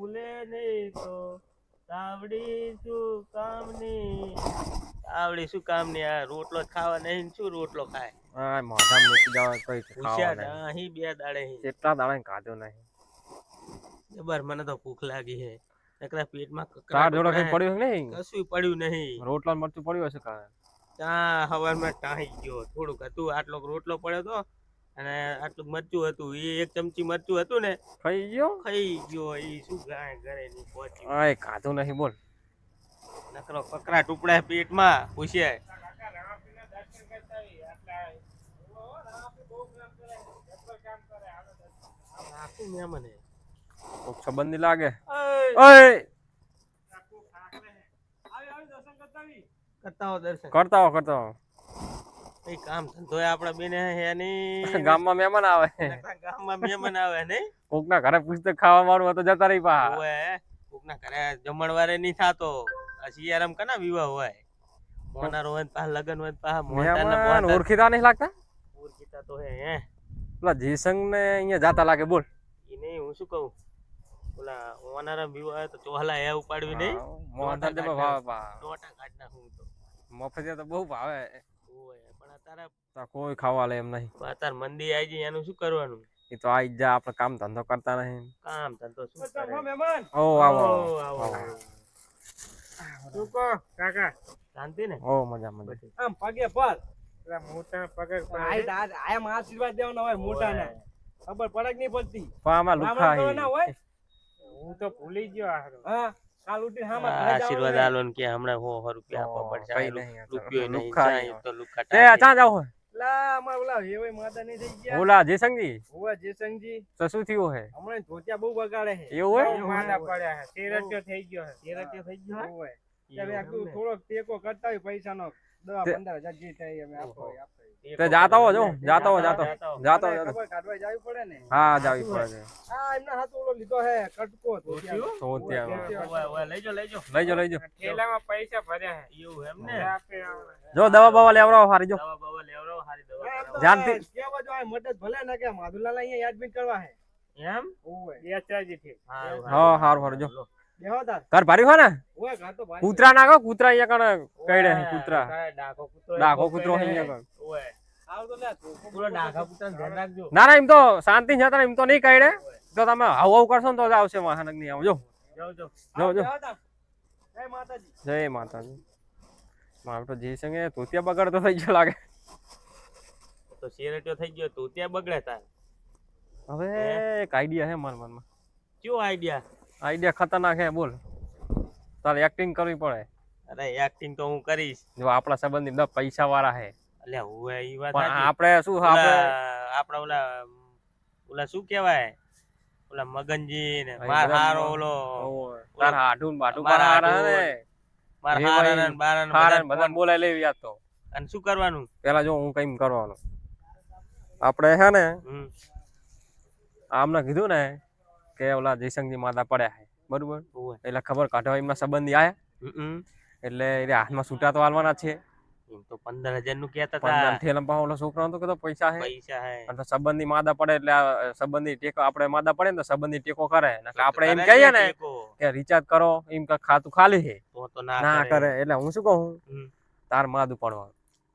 ફૂલે નહીં તો તાવડી શું કામની? તાવડી શું કામની? આ રોટલો જ ખાવા નહીં ને શું રોટલો ખાય? આ મોઢામાં મૂકી જવા કઈ ખાવા પૂછ્યા નહીં. અહીં બે દાડે અહીં કેટલા દાડા ખાધું નહીં. જબર મને તો ભૂખ લાગી છે. નકરા પેટમાં તાર જોડે કકડાટ કઈ પડ્યું નહીં? કશું પડ્યું નહીં. રોટલા મરચું પડ્યું હશે કાંઈ? ત્યાં હવારમાં ટાહી ગયો થોડુંક હતું. આટલો રોટલો પડ્યો તો અને આટલું મરચું હતું. એ એક ચમચી મરચું હતું ને ખાઈ ગયો? ખાઈ ગયો. એ શું ગાય ઘરે ની પહોંચી. આય ખાધું નહીં બોલ. નકરો કકરા ટુકડા પેટમાં પૂછ્યા. કોક સંબંધી લાગે. ઓય ઓય દર્શન કરતા હો. કઈ કામ ધંધો આપડા બેને હે ની. ગામમાં મહેમાન આવે. ગામમાં મહેમાન આવે ને કોકના ઘરે પુસ્તક ખાવા વાળું હોય તો જતા રહી પા. ઓય કોકના ઘરે જમણવારે નહીં થાતો. આ શિયારામ કના વિવાહ હોય. મોનારો હોય પા લગન હોય પા મહેમાન ઓળખીતા નહીં લાગતા? ઓળખીતા તો હે પેલા જીસંગ ને અહીંયા જાતા લાગે બોલ. ઈ નહીં હું શું કહું. ઓલા ઓનારા વિવાહ તો ચોહલા હે ઉપાડવી નહીં. મોહનદાર જબા ભાવે પા. ટોટા કાઢ નાખું તો મફતિયા તો બહુ ભાવે. ઓય પણ અત્યારે કોઈ ખાવા લે એમ નહીં. અત્યારે મંદી આવી જાય એનું શું કરવાનું? એ તો આઈ જા આપણે કામ ધંધો કરતા નહીં. કામ ધંધો શું કરે? ઓ આવો શું કહો કાકા? શાંતિ ને? ઓ મજા આમ પગે પર મોટા પગે આમ આશીર્વાદ દેવાના હોય મોટા ને ખબર પડે કે નહીં પડતી? પામાં લુખા ના હોય. હું તો ભૂલી ગયો. હા કાલ ઉઠી હા આશીર્વાદ આલો ને કે હમણાં 100 રૂપિયા આપવા પડશે. કઈ નહીં. રૂપિયો નહીં લુખા જાય તો લુખા એ અચાન જાવ હે. લા અમાર ઓલા વેવાઈ માતા નહીં થઈ ગયા. ઓલા જેસંગજી હોવા જેસંગજી તો શું થયું હે? હમણાં ધોતિયા બહુ બગાડે છે. એવું હે? માદા પડ્યા છે. તેરટ્યો થઈ ગયો છે. તેરટ્યો થઈ ગયો હે? હોવે. હવે આ તું થોડોક ટેકો કરતા હોય પૈસાનો 10-15 હજાર જે થાય અમે આપો. તે જાતા હો જો જાતો ખબર કાઢવા જાવી પડે ને. હા જાવી પડે. હા એમના હાથ ઓલો લીધો હે કટકો ધોતિયા. ધોતિયા લઈ લઈજો. થેલામાં પૈસા ભર્યા છે. એવું એમ ને? જો દવા બવા લેવરાવો હારી જો. દવા બવા લેવરાવો હારી દવા. જાનથી કેવા જો આ મદદ ભલે ના કે માધુલાલ અહીંયા એડમિટ કરવા હે. એમ? ઓય યાચાજી થી. હા હારું જો. બેહો તાર. ઘર ભારી હો ને? ઓય ઘર તો ભારી. કૂતરા નાખો કૂતરા અહીંયા કણે કઈડે કૂતરા. ડાકો કૂતરો અહીંયા કણે. ઓય આવ તો લે પૂરો ડાઘા કૂતરાને ધ્યાન રાખજો. ના એમ તો શાંતિ છે એમ તો નહીં કઈડે. તો તમે હાવ હાવ કરશો ને તો જ આવશે વાહન નહીં આવજો. જો જો જય માતાજી. જય માતાજી. મારો તો જી સંગે તોતિયા બગાડ તો થઈ ગયો લાગે. તો શેરટ્યો થઈ ગયો તો ત્યાં બગડે તાર. હવે એક આઈડિયા હે મનમાં. કયો આઈડિયા ખતરનાક હે બોલ. તારે એક્ટિંગ કરવી પડે. અરે એક્ટિંગ તો હું કરીશ. જો આપણા સંબંધી બધા પૈસા વાળા હે. અલ્યા હું ઈ વાત પણ સાચી. આપણે શું આપડા ઓલા શું કહેવાય? ઓલા મગનજી ને માર હારો ઓલો તાર હાડું બાટું મારા ને માર હારા ને બારા ને બધા બોલાઈ લેવી આ તો. અને શું કરવાનું? પેલા જો હું કઈમ કરવાનું. આપણે હે ને આમને કીધું ને કે ઓલા જયસંગજી માતા પડ્યા હે બરોબર. એટલે ખબર કાઢવા એમના સંબંધી આયા. એટલે એ હાથમાં છૂટા તો હાલવાના છે. એમ તો 15,000 નું કહેતા હતા. થેલમ પાહો ઓલો છોકરાનો તો કીધો પૈસા હે. હે. અને સંબંધી માદા પડે એટલે સંબંધી ટેકો આપણે માદા પડે ને તો સંબંધી ટેકો કરે. એટલે આપણે એમ કહીએ ને કે રિચાર્જ કરો એમ કે ખાતું ખાલી છે તો ના કરે. એટલે હું શું કહું તાર માદું પડવાનું.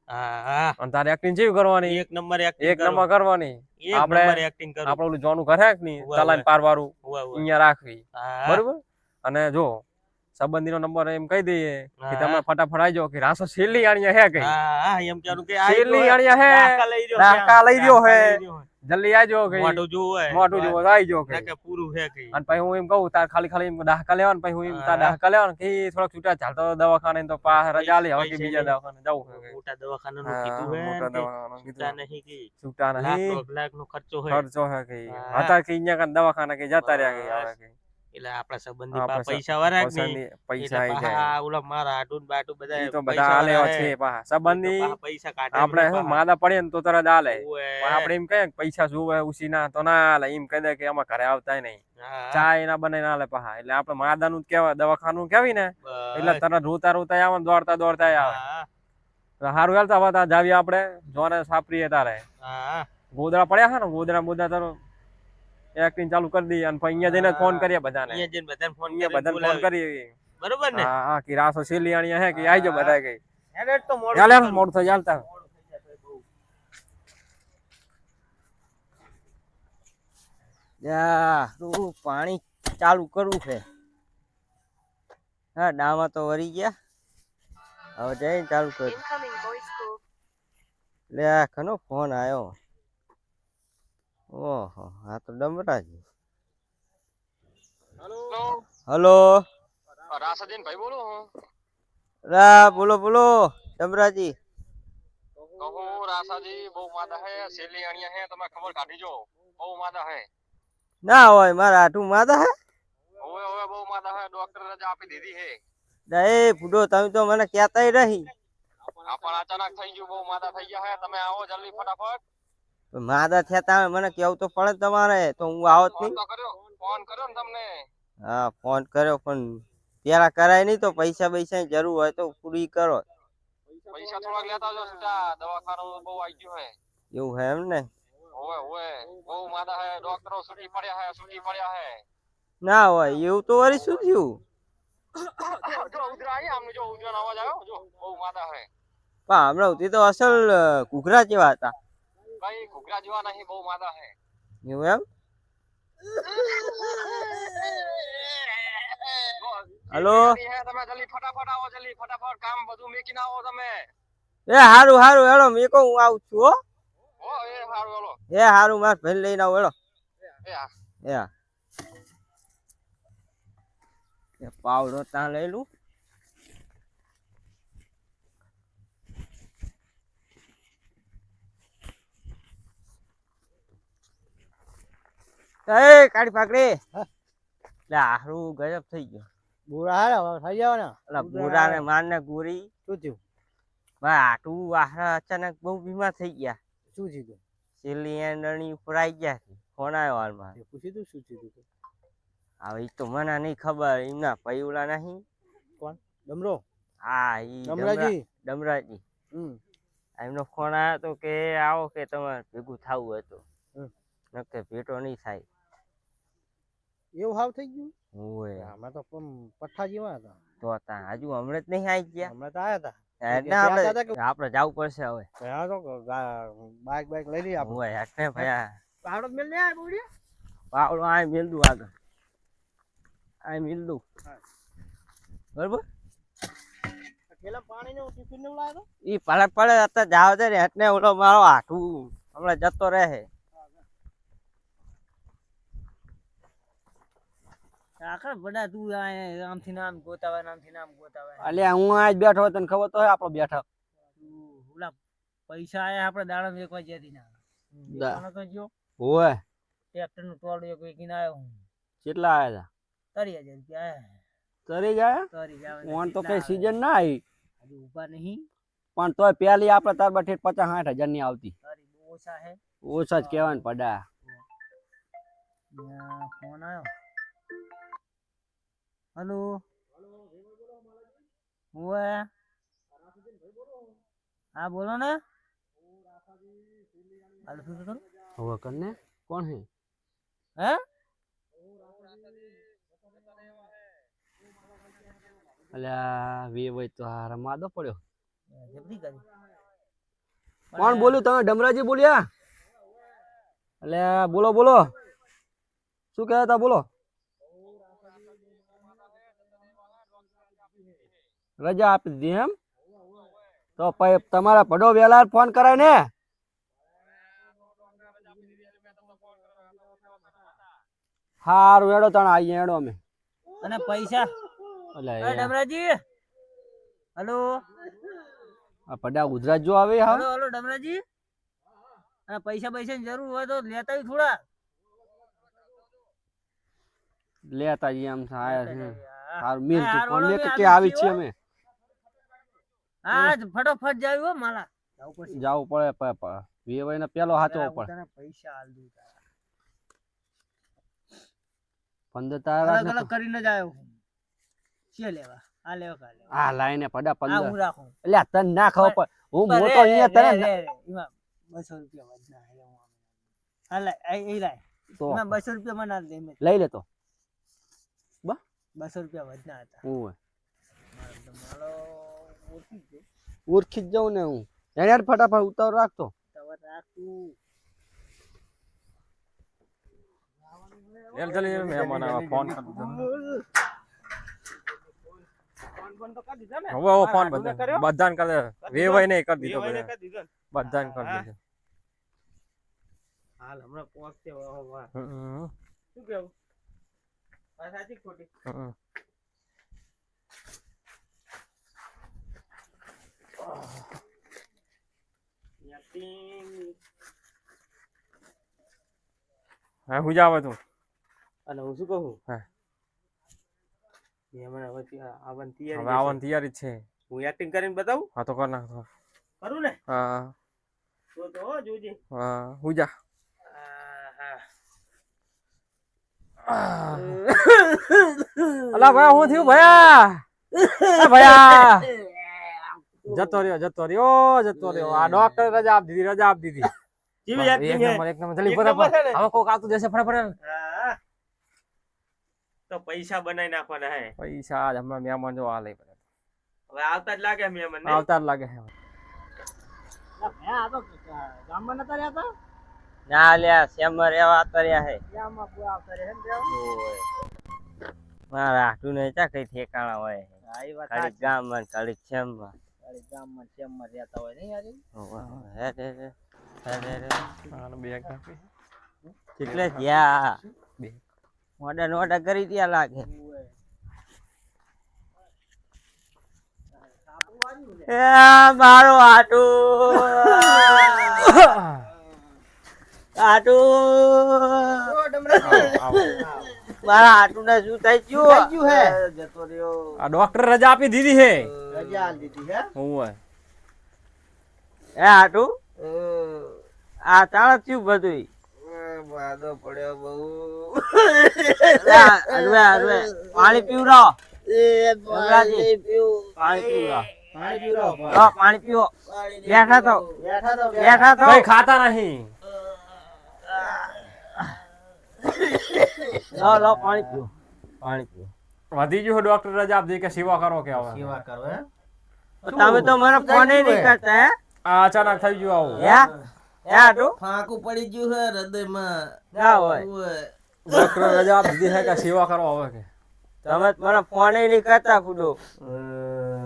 હા અને તારે એક્ટિંગ જેવી કરવાની? એક નંબર કરવાની. આપણે એક્ટિંગ કરો. આપણે ઓલું જોનું ઘર હે કે નહીં તલાન પારવાળું અહીંયા રાખવી બરોબર. અને જો સંબંધીનો નંબર એમ કહી દઈએ કે તમે ફટાફટ આવજો કે રાસો છેલ્લી આણિયા હે કઈ. હા એમ કહેવાનું કે છેલ્લી આણિયા હે ડાકા લઈ રહ્યો હે જલ્દી આવજો કે મોટું જોવો હે મોટું જોવો આવજો કે પૂરું હે કે. અને પછી હું એમ કહું તાર ખાલી એમ ડાકા લેવાનું. પછી હું એમ તાર ડાકા લેવાનું કે થોડોક છૂટા ચાલતો દવાખાને તો પાસ રજા લે હવે કે બીજા દવાખાને જવું હે. મોટા દવાખાનાનું કીધું હે મોટા દવાખાનાનું છૂટા નહીં કે છૂટા નહીં લાખ નો ખર્ચો હે કે હતા કે અહીંયા કાન દવાખાના કે જતા રહ્યા કે આવે કે. એટલે આપણા સંબંધી પૈસા વાળા કે પૈસા આવી જાય. ઓલા મારા હાડું બાટું બધા તો બધા આલે છે પાહા સંબંધી પૈસા કાઢે. આપણે માદા પડે ને તો તરત આલે. પણ આપણે એમ કહે પૈસા જોવે ઉસીના તો ના આલે. એમ કહી દે કે આમાં ઘરે આવતા નહીં ચા એના બને ના આલે પાહા. એટલે આપણે માદાનું કેવાય દવાખાનું કેવી ને એટલે તરત રોતા રોતા આવે દોડતા આવે. સારું હાલતા હતા જાવી આપણે જોને સાપરીએ તારે ગોદડા પડ્યા છે ને ગોદડા તારો એક્ટિંગ ચાલુ કરી દઈએ અને પછી અહીંયા જઈને ફોન કરીએ બધાને. અહીંયા જઈને બધાને ફોન અહીંયા બધાને ફોન કરીએ. બરોબર ને? હા હા, કે રાસો શેલિયાણીયા હે કે આવજો બધા કે. હેડે તો મોડું ચાલે મોડું થઈ ચાલતા. તું પાણી ચાલુ કરવું છે. હા ડામાં તો વરી ગયા. હવે જઈને ચાલુ કર. લે આ કનો ફોન આવ્યો. ઓહો આ તો ડમરાજી. હલો રાસાદીન ભાઈ બોલો હું. રા બોલો બોલો ડમરાજી. કહો રાસાજી બહુ માદા હે શેલિયાણીયા હે તમે ખબર કાઢી જો બહુ માદા હે. ના હોય મારા આટું માદા હે. ઓવે ઓવે બહુ માદા હે ડોક્ટર રજા આપી દીધી હે. એ ફૂડો તમે તો મને કહેતાય રહી. આ પણ અચાનક થઈ ગયું બહુ માદા થઈ ગયા હે તમે આવો જલ્દી ફટાફટ. માદા થયા તા મને કેવું તો પડે તમારે તો હું આવત નહીં. ફોન કર્યો ને તમને. હા ફોન કર્યો પણ પેલા કરાય નહીં તો પૈસા પૈસા જરૂર હોય તો પૂરી કરો. પૈસા થોડાક લેતા આવજો સીધા દવાખાનું બહુ આવી ગયું હે. એવું હે એમ ને. ઓવે ઓવે બહુ માદા હે ડોક્ટરો છૂટી પડ્યા હે. ના હોય એવું તો વળી શું થયું. જો ઉધરા આયા આમને જો ઉધરાનો અવાજ આવ્યો જો બહુ માદા હે. પણ હમણાં સુધી તો અસલ ઘૂઘરા જેવા હતા. કઈ ઘૂઘરા જેવા નહીં બહુ માદા હે. એવું એમ. હલો તમે જલ્દી ફટાફટ આવો જલ્દી ફટાફટ કામ બધું મેકીને આવો તમે. એ હારું હારું હેડો મેકો હું આવું છું હો. હો એ હારું હાલો. એ હારું માર ભાઈ લઈને આવો હેડો. એ હા. એ હા. એ પાવડો ત્યાં લઈ લઉં. એ કાઢી પાકડી. લે હારું ગજબ થઈ ગયો. બુરા હારા થઈ જાવ ને. એટલે બુરા ને માર ને ગોરી. શું થયું? ભાઈ આટું આહરા અચાનક બહુ બીમાર થઈ ગયા. શું થયું? છેલ્લી એંડણી ઉપર આવી ગયા ફોન આવ્યો હાલમાં. પૂછી તું શું થયું? હવે એ તો મને નહીં ખબર એમના પૈવલા નહીં. કોણ? ડમરો. હા ઈ ડમરાજી. ડમરાજી. એમનો ફોન આવ્યો તો કે આવો કે તમારે ભેગું થવું હતું. નકે ભેટો નહીં થાય. એવું હાવ થઈ ગયું? ઓય આમાં તો પઠ્ઠા જેવા હતા. તો તા હજુ હમણાં જ નહીં આવી ગયા. હમણાં તો આયા હતા. આપણે જવું પડશે હવે. હા તો બાઈક લઈ લઈએ આપણે. ઓય હટને ભયા. પાવડો મેલ ને આ બોડિયા. પાવડો આ મેલ દઉં આગળ. આ મેલ દઉં. બરોબર. પેલા પાણી નું ટિફિન નું લાવ્યો. ઈ પડે અત્યારે જાવ દે ને હટને ઓલો મારો હાથું હમણાં જતો રહે. આખર બડા તું આમથી નામ ગોતાવા નામથી નામ ગોતાવા. અલ્યા હું આજ બેઠો તને ખબર તો હોય આપણો બેઠો. ઓલા પૈસા આયા આપણે દાડા વેકવા જેથી ના. તો જો ઓય ટ્રેક્ટર નું ટોળું એક વેકીને આવ્યો. કેટલા આયા હતા? 30,000 રૂપિયા આયા. તરી ગયા? તરી જાવ. ઓન તો કઈ સીઝન ના આવી. હજી ઊભા નહીં. પણ તોય પેલી આપણે તાર બઠે 50-60 ની આવતી. તરી બહુ ઓછા હે. ઓછા જ કહેવાય ને પડા. ફોન આવ્યો. हेलो वो है हाँ बोलो ना वो करने कौन है हैं अल्लाह वे वही तो हारा मादो पड़्यो जल्दी कर कौन बोल्યું તમે ડમરાજી બોલ્યા અલ્યા બોલો બોલો શું કહેતા હતા બોલો રજા આપી દીધી એમ તો તમારા ભડો વેલા ફોન કરાય ને હારું એડો તણ આઈએ એડો અમે અને પૈસા અલ્યા ડમરાજી હેલો આ પડા ગુજરાત જો આવે હા હેલો હેલો ડમરાજી અને પૈસા ની જરૂર હોય તો લેતા થોડા લેતા જ એમ થાય છે હારું મિલ તું ફોન મે કે આવી છે અમે હા ફટોફટ જાવ હો માલા જાવ પડે વેવાઈ ને પેલો હાથો પડે પૈસા આલ દઉં તારા 15 તારા અલગ અલગ કરીને જ આવ્યો છે લેવા આ લેવા કા લેવા આ લાઈને પડા 15 આ હું રાખું એટલે તને ના ખાવ પણ હું મોટો અહીંયા તને એમાં 200 રૂપિયા વધના હે હાલ એ લાય તો મેં 200 રૂપિયા મને આલ દે મેં લઈ લેતો 200 રૂપિયા વધના હતા ઓય મારો ઓછી છે ઓળખી જ જાઉં ને હું યાર ફટાફટ ઉતાવળ રાખતો તવર રાખું જલ્દી મહેમાન ફોન કરી દીધો ફોન તો કરી દીધા ને હવે ફોન બધાને કરે વેવાય નહીં કરી દીધો વેવાઈને કરી દીધો ને. બધાને કરી દીધો હાલ હમણાં પહોંચશે વાહ. હમ. શું કેવું વાત સાચી કે ખોટી? હમ. ત્યાંથી હા હું જાવ તું અને હું શું કહું હા. મહેમાન હવે આવવાની હવે તૈયારી આવવાની તૈયારી જ છે હું એક્ટિંગ કરીને બતાવું હા તો કર નાખો કરું ને હા તો હો જોજે હા હું જા અલા ભાઈ હું થયું ભયા જતો રહ્યો આ ડોક્ટર રજા આપી દીધી કેવી એક્ટિંગ હે એક નંબર જલ્દી એક બરાબર નંબર છે ને? હવે કોક આવતું જશે ફટાફટ હા. તો પૈસા બનાવી નાખવાના હે પૈસા આજ હમણાં મહેમાન જો આ લઈ હવે આવતા જ લાગે મહેમાન ને આવતા જ લાગે છે આ તો ગામમાં નતા રહેતા ના લ્યા શેમમાં રેવા તર્યા હે ગામમાં પૂરા આવતા રહે ને રહેવા મારા હાટુ ને ચા કઈ ઠેકાણા હોય હા એ વાત કડીક ગામમાં ને કડીક શેમમાં ગામમાં શેમમાં રહેતા હોય નહીં યાર એટલે જ્યાં બે. ઓર્ડર કરી ત્યાં લાગે એ મારો હાટુ મારા હાટુ ને શું થઈ ગયું હે જતો રહ્યો આ ડોક્ટર રજા આપી દીધી છે રજા આલ દીધી હે હું એ હાટુ આ ચાલ થયું બધું વાદો પડ્યો બહુ પાણી પીવડાવો પાણી પીવડાવો પાણી પીવડાવો હા પાણી પીવો બેઠા તો કઈ ખાતા નહીં લો પાણી પીવો વધી ગયું ડોક્ટર રજા આપી કે સેવા કરો કે હવે સેવા કરો હે તમે તો મને ફોન નહીં કરતા હે આ અચાનક થઈ ગયું આવું હે હાટુ ફાંકું પડી ગયું હે હૃદયમાં ના હોય ડોક્ટર રજા આપી દીધી છે કે સેવા કરો હવે કે તમે મને ફોન નહીં કરતા ફૂડો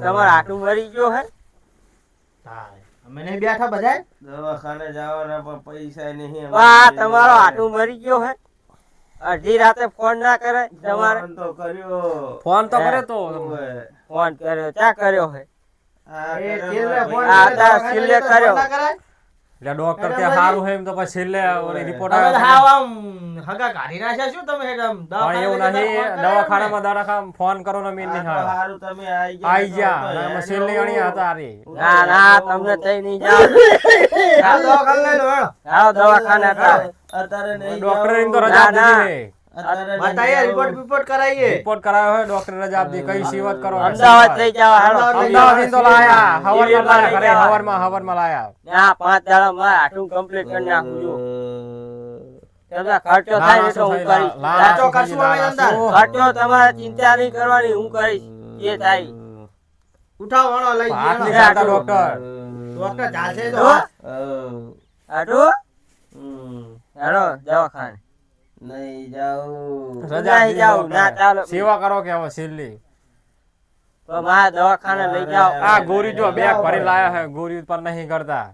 તમારા હાટુ મરી ગયો હે અમે નહીં બેઠા બધા દવાખાને જવાના પણ પૈસા નહીં આ તમારો હાટુ મરી ગયો હે અડધી રાતે ફોન ના કરે તમારે ફોન તો કર્યો ફોન તો કરે તો ફોન કર્યો ચા કર્યો હે આ એ કર્યો છેલ્લે ફોન આ તાર છેલ્લે કર્યો એટલે ડોક્ટર કે સારું છે એમ તો પછી છેલ્લે ઓલી રિપોર્ટ તમે આવે હાવ આમ હગા કાઢી નાખ્યા શું તમે હેડ આમ પણ એવું નહીં દવાખાનામાં ફોન કરો ને મીન નહીં આવ્યો હારું તમે આઈ ગયા અને અમે છેલ્લી અણિયા હતા રે ના તમને થઈ નહીં જાવ આવો દવાખાને જાઓ અત્યારે નહીં ડોક્ટર એમ તો રજા ના, ના. દીધી બતાઈએ રિપોર્ટ કરાઈએ રિપોર્ટ કરાયો હોય ડોક્ટર રજા આપી કઈ સિવત કરો અમદાવાદ લઈ જાવ હાલો અમદાવાદ તો લાયા હવારમાં લાયા ઘરે હવારમાં લાયા ના 5 દાડા માં હાટુ કમ્પ્લીટ કરી નાખું છું તમને ખર્ચો થાય ને તો હું કરીશ લાલાસો કરશું અમે અંદર. ખર્ચો તમારે ચિંતા નહીં કરવાની હું કરીશ જે થાય ઉઠાવ વાળો લઈ હાથ ગયો નહીં ખાતા ડોક્ટર ડોક્ટર ચાલશે તો તો? હાટુ હેલો દવાખાને નહીં જાઉં રજા નહીં જાઉં ના ચાલો સેવા કરો કે હવે છેલ્લી તો મારા દવાખાને લઈ જાઓ આ ગોરી જો બેગ ભરી લાયા હે ગોરી પર નહીં કરતા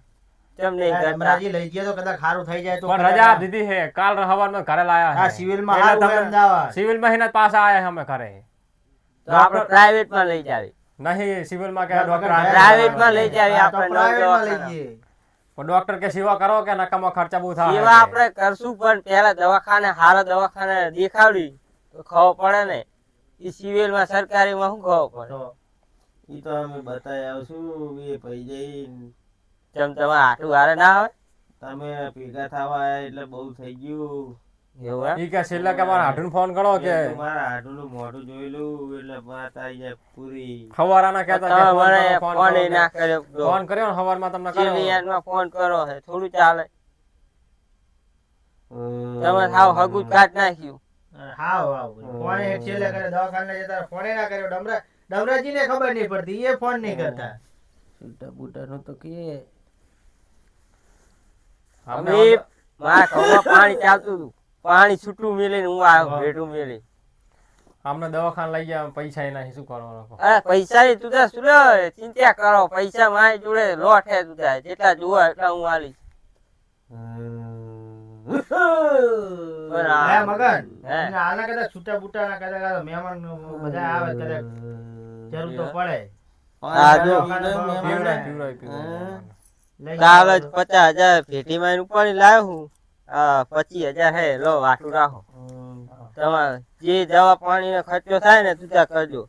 કેમ નહીં કરતા હમણાંજી લઈ ગયા તો કદાચ સારું થઈ જાય તો પણ રજા દીધી હે કાલ હવારમાં ઘરે લાયા આ હે સિવિલમાં એટલે હારું તમે એમ દાવા. સિવિલ માં હિના પાછા આયા હે અમે ઘરે તો આપણે પ્રાઇવેટ માં લઈ જાવી નહીં સિવિલ માં કે ડોક્ટર પ્રાઇવેટ માં લઈ જાવી આ તો આપણે પ્રાઇવેટમાં લઈ દવાખાને જઈએ. ડોક્ટર કે સેવા કરો કે નકામો ખર્ચા બહુ થાય સેવા આપણે કરશું પણ પહેલા દવાખાને હારા દવાખાને દેખાડી તો ખબર પડે ને ઈ સિવિલ માં સરકારી માં શું ખબર પડે તો ઈ તો અમે બતાવી આવશું એ પઈ જઈને જેમ તમારે હાટું હારે ના આવે તમે ભેગા થવા આયા એટલે બહુ થઈ ગયું એવું એમ ઈ કે છેલ્લે કે મારા હાડું ફોન કરો કે મારા હાડુનું મોઢું જોયેલું એટલે વાત આવી જાય પૂરી ખવારાના કહેતા કે તમે મને ફોન ફોન કરો ના કર્યો ફોન કર્યો ને હવારમાં તમને કર્યો માં ફોન કરો છે થોડું ચાલે તમે હાવ હગું જ કાઢ નાખ્યું. હાવ હાવ ફોને એક છેલ્લે કરે દવાખાને જતા ફોને ના કર્યો ડમરાજીને ખબર નહીં પડતી એ ફોન નહીં કરતા છૂટા બૂટાનો તો કે અમે મારા ઘઉંમાં પાણી ચાલતું હતું, પાણી છૂટું મેલીને હું આવ્યો ભેટું મેલી. અમને દવાખાને લઈ ગયા પૈસા એના શું કરવાનો? અરે પૈસા ની તું શું ચિંતા કરો, પૈસા મારી જોડે લોટ હે તું જેટલા જોવા એટલા હું આલી. હે મગન આના કદાચ છૂટા બૂટા ના કદાચ મહેમાન બધા આવે કદાચ જરૂર તો પડે. હા જો કાગજ 50,000 ભેટી માં ઉપાડી લાવ્યો હું. 25,000 હે લો વાટું રાખો. તમારે જે દવા પાણી નો ખર્ચો થાય ને તું ત્યાં કરજો.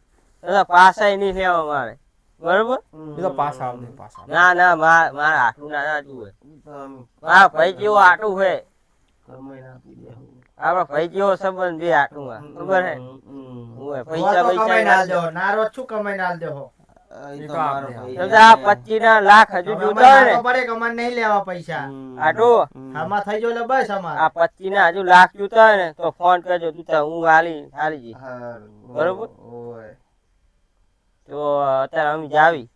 પાછા નહીં લેવા મારે, બરોબર? એ તો પાછા આવશે પાછા. ના ના મારા હાટું ના જુએ. મારા ભાઈ જેવો હાટું હે, આપડા ભાઈ જેવો સંબંધ બે હાટું માં, ખબર હે? પૈસા પૈસા ના દો નારો શું કમાઈ ના દેહો. આ 25 ના લાખ હજુ જોતા હોય ને પડે કમાઈ નહીં લેવા પૈસા હાટું આમાં થઈ ગયો એટલે બસ અમાર. આ 25 ના હજુ લાખ જોતા હોય ને તો ફોન કરજો, તું હું હાલી જઈ, બરોબર? તો અત્યારે અમે જાવી,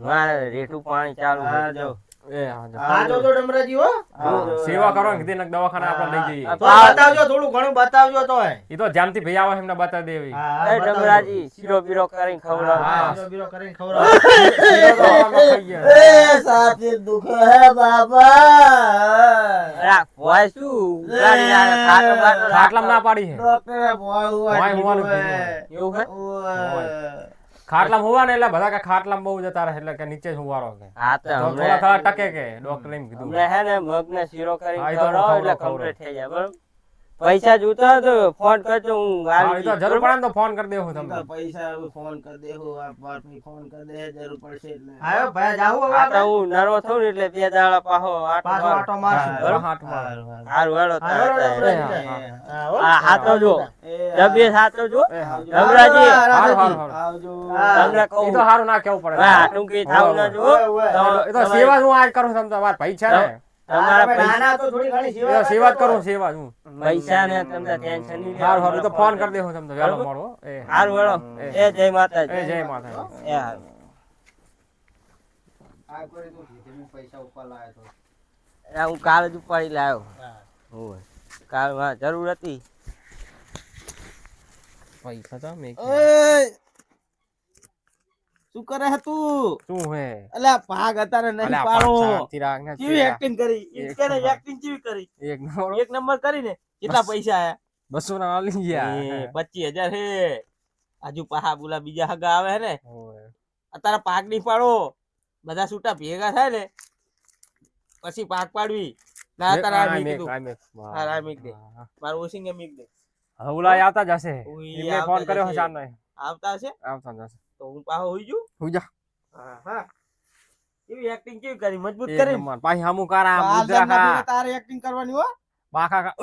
મારે રેઠું પાણી ચાલુ. આ જો ડમરાજી હો સેવા કરો ને કીધી દવાખાને આપણે લઈ જઈએ. તો બતાવજો થોડું ઘણું બતાવજો તો એ તો જામથી ભાઈ આવે એમને બતાવી દેવી. એ ડમરાજી શીરો બીરો કરીને ખવડાવ. બીરો કરીને ખવડાવો. સાચી દુખ હે બાબા. ભોય શું ઉગાડી નાખે, ખાટલામાં ના પાડી છે. ડોક્ટરે ભોય હોવાનું એવું હે? ખાટલામાં હોવા ને એટલે બધા કે ખાટલામાં બહુ જતા રહે એટલે કે નીચે જ હોવારો કે હા તો થોડા થોડા ટકે કે ડોક્ટર એમ કીધું. હમણાં હે ને મગ ને શીરો કરીને હા, એ તો હું ખવડાવો એટલે ખવડાવું. કમ્પ્લીટ થઈ જાય, બરોબર? પૈસા જોતા હોય તો ફોન કરજો, હું હા, એ હાલી તો જઈશ, જરૂર બરોબર? પડે ને તો ફોન કરી દેવું તમને. પૈસા ફોન કરી દે ફોન કરી દે જરૂર પડશે એટલે આયો ભાઈ જાવું હવે આ તો આપણે હું નર્વ થઉં ને એટલે 2 દાડા પાછો પાછો આટો મારશું. હા, બરોબર? હાથમાં. હારું હેડો હાલો, તારે. ડમરાજી. હા, હો. આ હાથો જો તબિયત હાથો જો એ હા. ડમરાજી, હારું, હારું, હારું. આવજો. તમને એ કહું તો સારું ના કેવું પડે. હા, હાથું કઈ થાવું ના જો. એ તો સેવા જ હું આજ કરું છું તમારા ભાઈ છે ને. તમારા તમે પૈસા નાના તો થોડી ઘણી એ તો સેવા જ કરું સેવા જ હું. પૈસા ને તમને ટેન્શન નહીં સારું સારું એ તો ફોન કરી દે. દેવું તમને વહેલો મળો. એ હારું હેડો. એ જય માતાજી. એ જય માતા. એ હારું. આ કરી તું ધીમે પૈસા ઉપર લાવ્યો તો આ હું કાલ જ ઉપાડી લાવ્યો. હોય કાલ માં જરૂર હતી પૈસા તો મેં શું કરે હે તું? શું હે અલ્યા ભાગ અત્યારે નહીં અલ્યા, પાડો. શાંતિ રાખ ને. કેવી એક્ટિંગ કરી? એક કેને નંબર. એક્ટિંગ કેવી કરી? એક નંબર. 1 નંબર કરીને કેટલા પૈસા આયા? 200 ના આલી ગયા. 25,000 હે. હજુ પાહા બોલા બીજા હગા આવે હે ને હોય. અત્યારે પાક નહીં પાડો, બધા છૂટા ભેગા થાય ને પછી પાક પાડવી. ના અત્યારે આ મીક દીધું. હા, આ મીક દે. મારું ઓસિંગે મીક દે. હવે ઓલા આવતા જ હશે. ઓય, એમને આવતા ફોન જ કર્યો હશે. હશે આને. આવતા હશે આવતા જ હશે. તો હું પાહો હોઈ જઉં. હુઈ જા. હા હા, એવી એક્ટિંગ કેવી કરી? મજબૂત એક કરી. નંબર. પાછી હમુ કારા મુદ્રા ખા. તારે એક્ટિંગ કરવાની હો. બાખા ખા.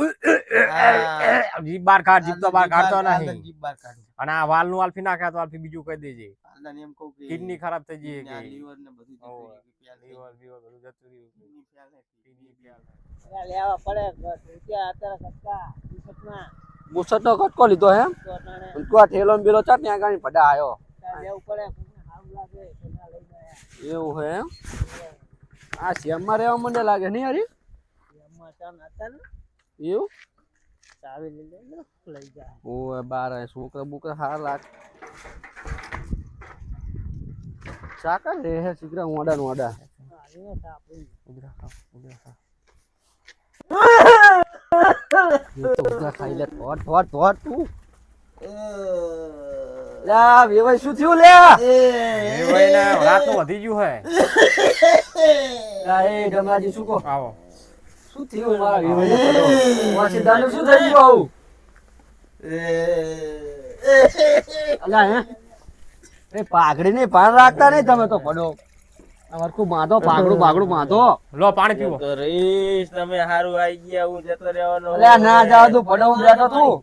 હા. જીભ બાર કાઢ, જીભ તો બાર કાઢતો નહીં. જીભ બહાર કાઢ. અને આ વાલ નું આલ્ફી નાખે તો આલ્ફી બીજું કહી દેજે. આલદાને એમ કહું કે કિડની ખરાબ થઈ જઈએ કે લીવર ને બધું જતું ઓય. રહ્યું, પ્યાલ થઈ લીવર બીવર બધું જતું રહ્યું. કિડની ફેલ હે. Kidney fail. લેવા પડે રૂપિયા અત્યારે કટકા દિવસમાં મુસટનો કટકો લીધો હે તો અટાણે તું આ ઠેલો બેલો ચાટ ને આગળ પડા આયો લેવું પડે કોઈને સારું લાગે તો ના લઈને આયા. એવું હે એમ? આ શ્યામમાં રહેવા મને લાગે નહીં હરી એમાં ચાન હતા ને એવું ચાવી લઈ લે લઈ જાય. ઓય બાર છોકરા બોકરા હાર લાગ ચાકા રે હે શીકરા મોડા મોડા ઉધરા ખા, ઉધરા ખા. તો ઉધરા ખાઈ લે થોટ થોટ થોટ તું લા વેવાઈ શું થયું લે એ ભાઈ ને રાતનું વધી ગયું હે. લા એ ડમરાજી શું કો આવો. શું થયું મારા વેવાઈ ને વાસી દાનું શું થઈ ગયું આવું અલા હે એ પાઘડી ને ભાન રાખતા નહીં તમે તો પડો અમારકું બાંધો પાઘડું બાઘડું બાંધો લો પાણી પીવો. તો રીસ તમે હારું આવી ગયા, હું જતો રહેવાનો. અલ્યા ના જાવ તું પડો હું બેઠો તું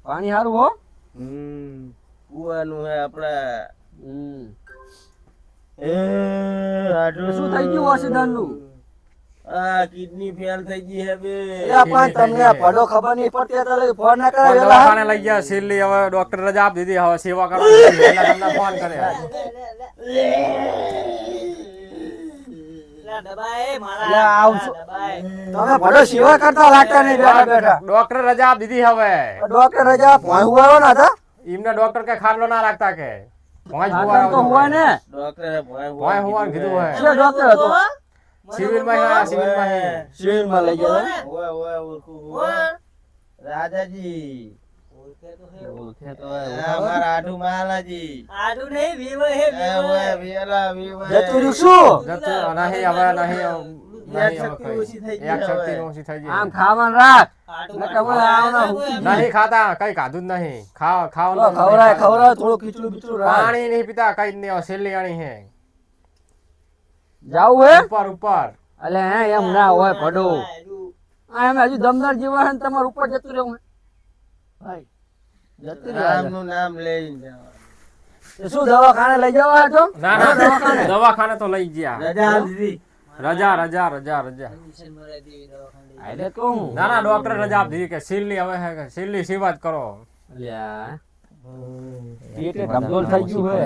પાણી હારું હો કુવાનું હે આપડા. શું થઈ ગયું ઓક્સિજનનું? આ કિડની ફેલ થઈ ગઈ હે બે. એટલે પણ તમને પડો ખબર નહીં પડતી એટલે ફોન ના પણ કરાય દવાખાને લઈ ગયા છેલ્લી હવે ડોક્ટર રજા આપી દીધી હવે સેવા કરવાની છે. એટલે તમને ફોન કર્યો તમે પડો સેવા કરતા લાગતા નહીં બેઠા બેઠા. ડોક્ટર રજા આપી દીધી હવે ડોક્ટર રજા ભોંય હુવારો ના હતા? એમને ડોક્ટર કે ખાટલો ના રાખતા કે ભોંય જ આટલા તો હુવાય ને. ડોક્ટરે ભોંય ભોંય હોવાનું કીધું હોય છે ડોક્ટર હતો? સિવિલમાં સિવિલમાં લઈ ગયા હતા? ઓય ઓય ઓળખું. રાજાજી ઓળખે તો અમારા આઠું મહારાજી. આડું નહીં, વીવો હે, વીવો હે. ઓય વેલા વેવા. જતું રહ્યું શું? જતું નહીં હવે યાદ શક્તિ ઓછી થઈ ગઈ એક શક્તિ હવે. ઓછી થઈ આમ ગઈ ખાવાનું રાખ. આડું નકર હવે આવના હુકી નહીં ખાતા કઈ ખાધું જ નહીં તો ખાવાનું ખવરાય ખવરાય થોડું ખીચડું બીચડું રાખ. પાણી નહીં પીતા કઈ જ નહીં હવે છેલ્લી આણી હે જાવું હે? ઉપર ઉપર અલે હે એમ ના હોય પડો. આ એમ હજુ દમદાર જેવા હે ને તમારે ઉપર જતું રહેવું હે? ભાઈ જતું રહ્યા રામનું નામ લઈને જવાનું. છે. શું દવાખાને લઈ જવા હતો? ના ના દવાખાને તો લઈ ગયા રજા દીધી. રજા રજા રજા રજા એટલે કહું. ના ના ડોક્ટર રજા આપી દીધી કે છેલ્લી હવે હે કે છેલ્લી સેવા જ કરો અલ્યા પેટે ઢમઢોલ થઈ ગયું હે.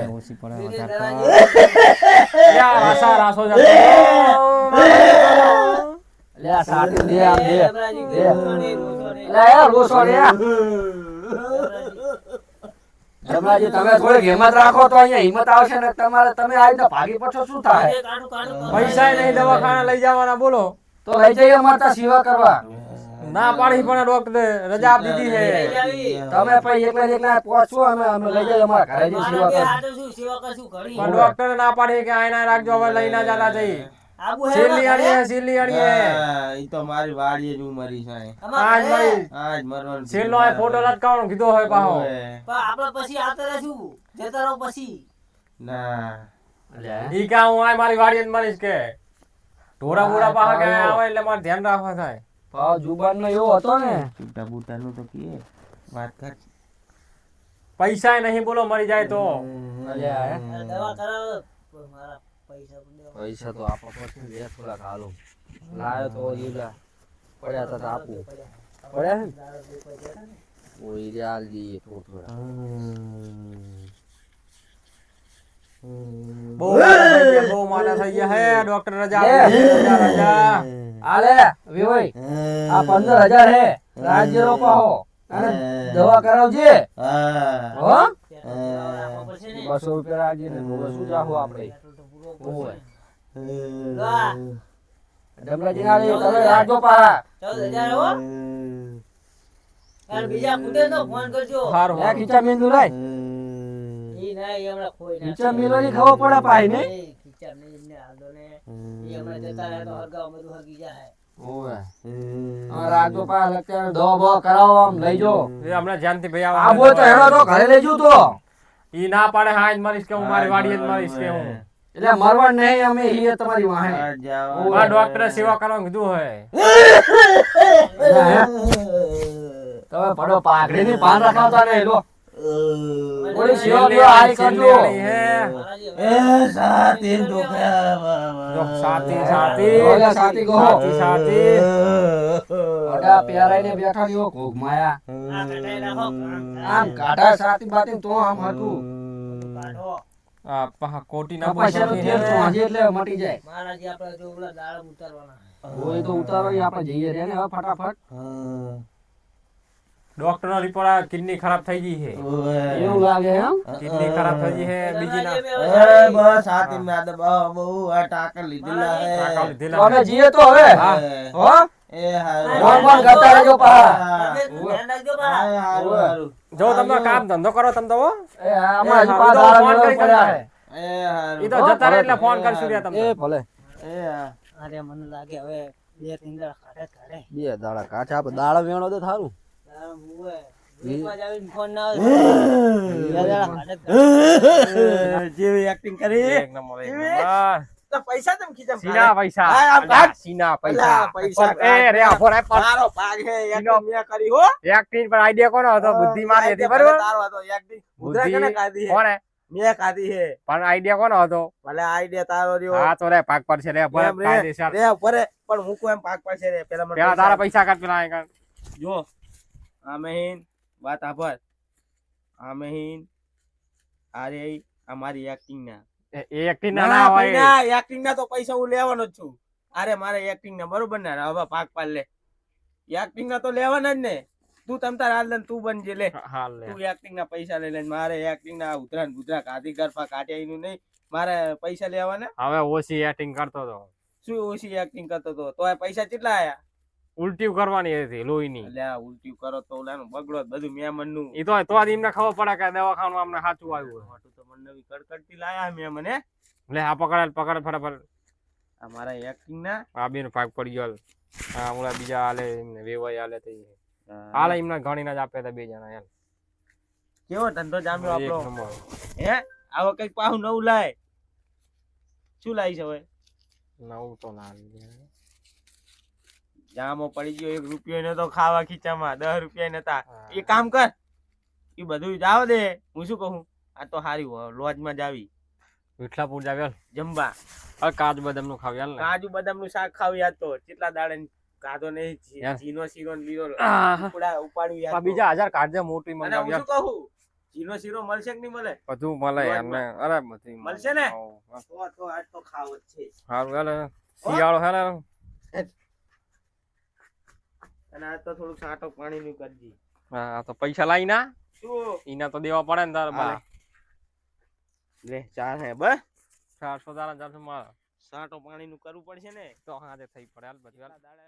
યાર આશા રાસો જતો અલ્યા સાટી દે આમ દે. અલ્યા યાર લોસો રે. જમરાજી તમે થોડીક હિંમત રાખો તો અહીંયા હિંમત આવશે ને તમારે તમે આવી તો ભાગી પડશો શું થાય? પૈસા નહીં દવાખાને લઈ જવાના બોલો તો લઈ જઈએ માતા સેવા કરવા. ના પાડી પણ ડોક્ટરે રજા આપી દીધી છે તમે પછી એકલા ને એકલા પહોંચો અમે લઈ જઈએ અમારા ઘરે જઈ સેવા કરવા. પણ ડોક્ટરે ના પાડી કે આયના રાખજો હવે લઈ ના જાતા જઈ છેલ્લી આણી હે છેલ્લી આણી હે હા, ઈ તો મારી વાડીએ જ ઉમરી છે. આજ મારી આજ મરવાનું. છેલ્લો આ ફોટો લટકાવવાનો કીધો હોય પાહો ઓય. આપડે પછી આવતા રહેશું, જતા રહો પછી. ના. અલ્યા ઈ કા હું આ મારી વાડી જ મરીશ કે ઢોરા બોરા પાહા કે આવે એટલે મારે ધ્યાન રાખવા થાય ભાવ જુબાન નો એવો હતો ને. છૂટા બૂટાનું તો કીએ. વાત કર. પૈસા નહીં બોલો મરી જાય તો અલ્યા હે? દવા કરાવો, મારા પૈસા પણ દેવા. પૈસા તો આપો પછી બે થોડા ખાલો લાયો તો ઈલા પડ્યા હતા તો આપું પડ્યા હે ને? ઓય યાર દી થોડા બહુ માના થઈ ગયા હે ડોક્ટર રજા આપી દીધી, રજા રજા આલે વિવઈ આ 15000 હે રાજ્ય રો પાહો અને દવા કરાવજે. હા. હો રાખવા પડશે ને. 200 રૂપિયા રાજ્ય ને બોલો શું જાહો આપણે. ઓય વાહ, ડમરાજી ના રે તમે રાખજો પારા. 14,000 હો. અને બીજા કુટે તો ફોન કરજો. હારું આ ખીચા મેંદુ લાય. ઈ ના, ઈ હમણાં ખોઈ નાખશે. ખીચા મેલો ની ખબર પડે પાઈ ને. એ ખીચા મેં ને આદો ને ઈ હમણાં જતા રહે તો હરગાવ બધું હરગી જાય. ઓય આ રાખજો પારા લગતા દવા બવા કરાવો આમ લઈ જો. એ હમણાં ધ્યાનથી ભાઈ આ આવો બોય તો હેડો તો ઘરે લઈ જો તો. ઈ ના પાડે હા જ મરીશ કે હું મારી વાડીએ જ મરીશ કે હું એટલે મરવા નહીં અમે ઈ તમારી વાહે. આ જાઓ. મારા ડોક્ટરે સેવા કરવાનું કીધું હોય તમે પડો પાઘડી ની પાન રખાવતા ને લો. ઓલી સેવા છેલ્લી લ્યો આઈ છેલ્લી કરજો. આણી હે એ સાતી દુખ્યા. જો સાતી સાતી ઓલા સાતી કહો. સાતી સાતી અડા પ્યારાઈને બેઠા લ્યો કોક માયા. આ કટાઈ નાખો, આમ કાઢા સાતી બાતી તો આમ હતું. કાઢો. આ પહા કોટી ના કપાસિયાનું તેલ ચોંજે એટલે મટી જાય. મહારાજી આપણે જો ઓલા દાડમ ઉતારવાના. ઓય તો ઉતારો ઈ આપણે જઈએ રે ને હવે ફટાફટ. ડોક્ટર નો રિપોર્ટ આ કિડની ખરાબ થઈ ગઈ છે એવું લાગે એમ. કિડની ખરાબ થઈ ગઈ છે બીજી ના એ બસ સાતી માં દબાવો બહુ આ ટાંકા લીધેલા હે. ટાંકા તો લીધેલા અમે જઈએ તો હવે. હા. હો એ હારું. ફોન ફોન કરતા રહેજો પાછા. ધ્યાન રાખજો બા. હા, હારું, હારું. જો તમે કામ ધંધો કરો તમે તો હો. એ આમાં હજુ એ પાછા હા, દાડા ફોન મેળવવા કરી પડ્યા હે. એ હારું. ઈ તો જતા રહે એટલે ફોન કરશું રે તમને એ ભલે એ હા. અરે મને લાગે હવે 2-3 દાડા ખાડે ખાડે. બે દાડા કાચા આપણે દાડા વેણો તો થારું. દાડમ હુએ. વીજમાં જ આવીને ફોન ના આવે. 2 દાડા ખાડે ખાડે. જેવી એક્ટિંગ કરી. એક નંબર એક નંબર તો પૈસા તમે ખીચામાં સીના પૈસા હા, આમ અલ્યા, કાઢ. સીના અલ્યા, પૈસા પૈસા એ રે આફો રે પર મારો ભાગ હે ઈનો. એક્ટિંગ મેં કરી હો. એક ટીન પર આઈડિયા કોનો હતો બુદ્ધિ મારી હતી ભલે બરોબર તારો હતો એક્ટિંગ. મુદ્રા બુદ્ધિ કેને કાઢી હે? કોણે મેં ખાધી છે પણ આઈડિયા કોનો હતો? ભલે આઈડિયા તારો રહ્યો હા તો રે પાક પર છે રે ભલે એમ રે, કાયદેસર. રે ભરે પણ મૂકું એમ પાક પાસે રે પેલા મને પેલા તારા પૈસા કાઢ પેલા અહીં કાઢ. જો આમેહીન વાત આભર આમેહીન અરે આ મારી એક્ટિંગ ના એ એક્ટિંગ ના ના હોય. એક્ટિંગ ના તો પૈસા હું લેવાનો જ છું. અરે મારે એક્ટિંગ ના બરોબર ને હવે પાક પાડ લે એક્ટિંગ ના તો લેવાના જ ને તું તમ તાર હાલ લે ને તું બનજે લે હાલ લે. તું એક્ટિંગ ના પૈસા લઈ લે ને મારે એક્ટિંગ ના ઉતરાન ગુજરાત કાઢી ગરફા કાઢ્યા નું નહીં મારે પૈસા લેવાના હવે ઓછી એક્ટિંગ કરતો તો. શું ઓછી એક્ટિંગ કરતો તો તો આ પૈસા કેટલા આયા ઉલટી કરવાની હતી લોહીની. એટલે આ ઉલટી કરો તો ઓલાનું બગડો જ બધું મેમન નું ઈ તો એમને ખબર પડે કે દવાખાનું અમને સાચું આવ્યું હોય. મોટું તો મને નવી કડકડતી લાયા મેમન હે લે આ પકડ ફટાફટ. આ મારા એક્ટિંગ ના આ બેનો પાક પડી ગયો. હા ઓલા બીજા હાલે એમને વેવાઈ હાલે તે હાલે એમને ગણીને જ આપે બે જણા યાર. કેવો ધંધો જામ્યો એક આપણો નંબર. હે આવો કઈક પાહું નવું લાય શું લાવી છે હવે નવું તો લાવી. જામો પડી ગયો 1 રૂપિયો નતો ખાવા ખીચામાં 10 રૂપિયા નતા એ કામ કર એ બધું જાવ દે હું શું કહું આ તો હારી લોજ માં જાવી વિઠલાપુર જાવ જમવા હવે કાજુ બદામ નું ખાવ યાર ને. કાજુ બદામ નું શાક ખાવ યાદ તો કેટલા દાડે કાધો ને યાર. જીનો શીરો ને લીલો આહ. ઉપડા ઉપાડ્યું યાદ આ તો. બીજા 1000 કાઢજે મોટી અને મંગાવ હું યાર. શું કહું જીનો શીરો મળશે કે નહીં મળે બધું મળે યાર ને. અરે બધું મળશે ને? હા. તો આજ તો ખાવ જ છે હારું હેલે શિયાળો હેલે. અને આજ તો થોડું સાટો પાણી નું કરજી હા તો પૈસા લાઈ ના શું ઈના તો દેવા પડે ને તાર હા. લે ચાર હે બસ 400 તારા 400 મારા સાટો પાણી નું કરવું પડશે ને તો હાજે થઈ પડે હાલ બધું હાલ. દાડે